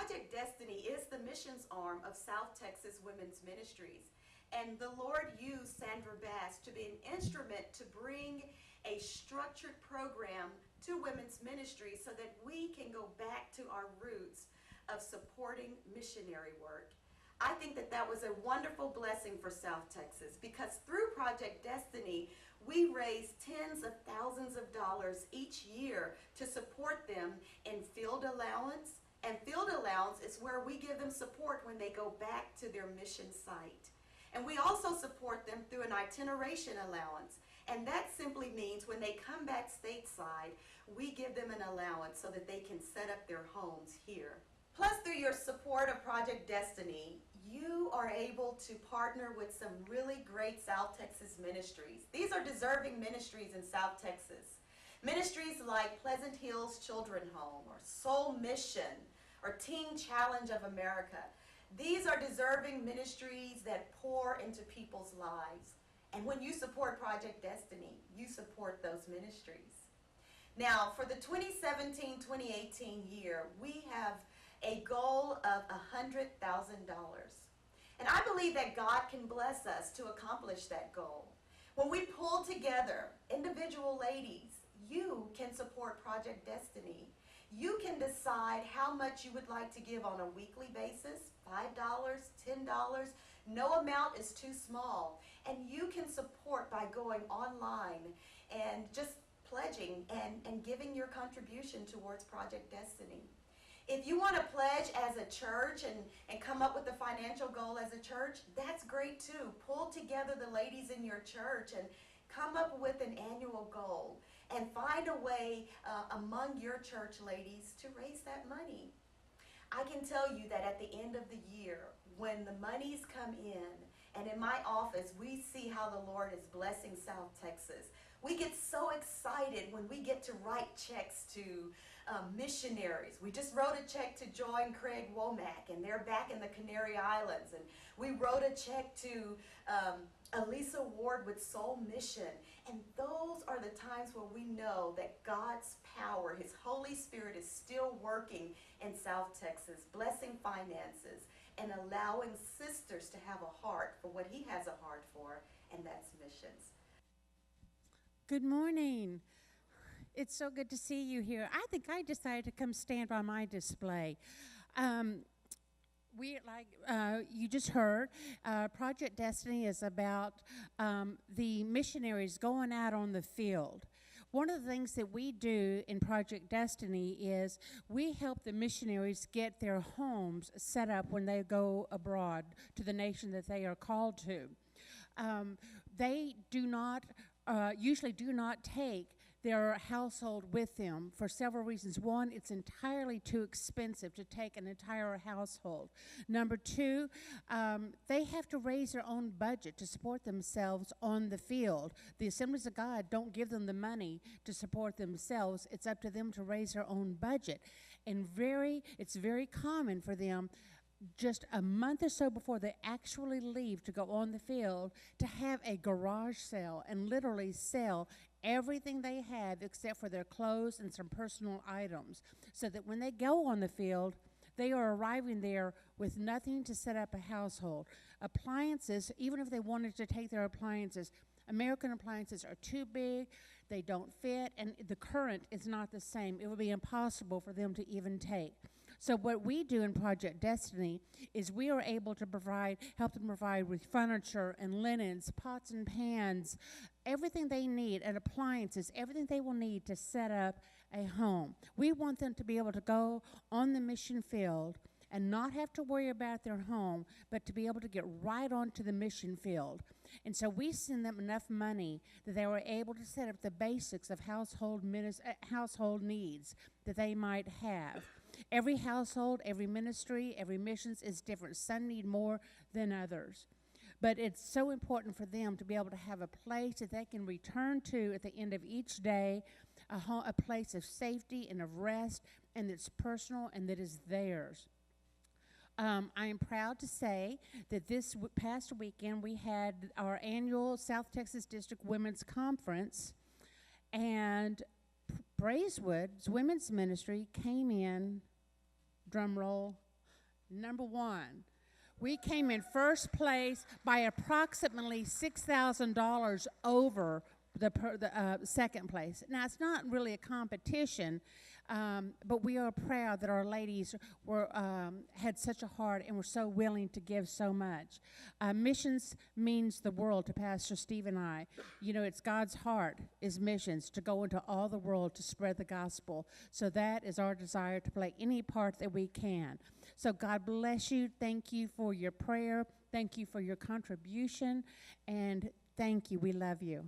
Project Destiny is the missions arm of South Texas Women's Ministries. And the Lord used Sandra Bass to be an instrument to bring a structured program to women's ministry so that we can go back to our roots of supporting missionary work. I think that that was a wonderful blessing for South Texas because through Project Destiny, we raise tens of thousands of dollars each year to support them in field allowance. And field allowance is where we give them support when they go back to their mission site. And we also support them through an itineration allowance. And that simply means when they come back stateside, we give them an allowance so that they can set up their homes here. Plus, through your support of Project Destiny, you are able to partner with some really great South Texas ministries. These are deserving ministries in South Texas. Ministries like Pleasant Hills Children Home or Soul Mission or Teen Challenge of America. These are deserving ministries that pour into people's lives. And when you support Project Destiny, you support those ministries. Now, for the 2017-2018 year, we have a goal of $100,000. And I believe that God can bless us to accomplish that goal. When we pull together, individual ladies, you can support Project Destiny. You can decide how much you would like to give on a weekly basis, $5, $10. No amount is too small. And you can support by going online and just pledging and giving your contribution towards Project Destiny. If you want to pledge as a church and come up with a financial goal as a church, that's great too. Pull together the ladies in your church and come up with an annual goal and find a way among your church ladies to raise that money. I can tell you that at the end of the year, when the monies come in, and in my office, we see how the Lord is blessing South Texas. We get so excited when we get to write checks to missionaries. We just wrote a check to Joy and Craig Womack, and they're back in the Canary Islands. And we wrote a check to Elisa Ward with Soul Mission. And those are the times where we know that God's power, His Holy Spirit is still working in South Texas, blessing finances and allowing sisters to have a heart for what He has a heart for, and that's missions. Good morning. It's so good to see you here. I think I decided to come stand by my display. You just heard, Project Destiny is about the missionaries going out on the field. One of the things that we do in Project Destiny is we help the missionaries get their homes set up when they go abroad to the nation that they are called to. They do not usually do not take their household with them for several reasons. One, it's entirely too expensive to take an entire household. Number two, they have to raise their own budget to support themselves on the field. The Assemblies of God don't give them the money to support themselves. It's up to them to raise their own budget. And it's very common for them just a month or so before they actually leave to go on the field to have a garage sale and literally sell everything they have except for their clothes and some personal items, so that when they go on the field, they are arriving there with nothing to set up a household. Appliances, even if they wanted to take their appliances, American appliances are too big, they don't fit, and the current is not the same. It would be impossible for them to even take. So what we do in Project Destiny is we are able to help them provide with furniture and linens, pots and pans, everything they need, and appliances, everything they will need to set up a home. We want them to be able to go on the mission field and not have to worry about their home, but to be able to get right onto the mission field. And so we send them enough money that they were able to set up the basics of household needs that they might have. Every household, every ministry, every missions is different. Some need more than others. But it's so important for them to be able to have a place that they can return to at the end of each day, a place of safety and of rest, and that's personal and that is theirs. I am proud to say that this past weekend we had our annual South Texas District Women's Conference, and Braeswood's women's ministry came in, drum roll, Number one, we came in first place by approximately $6,000 over the second place. Now, it's not really a competition, but we are proud that our ladies had such a heart and were so willing to give so much. Missions means the world to Pastor Steve and I. You know, it's God's heart is missions, to go into all the world to spread the gospel. So that is our desire, to play any part that we can. So God bless you. Thank you for your prayer. Thank you for your contribution. And thank you. We love you.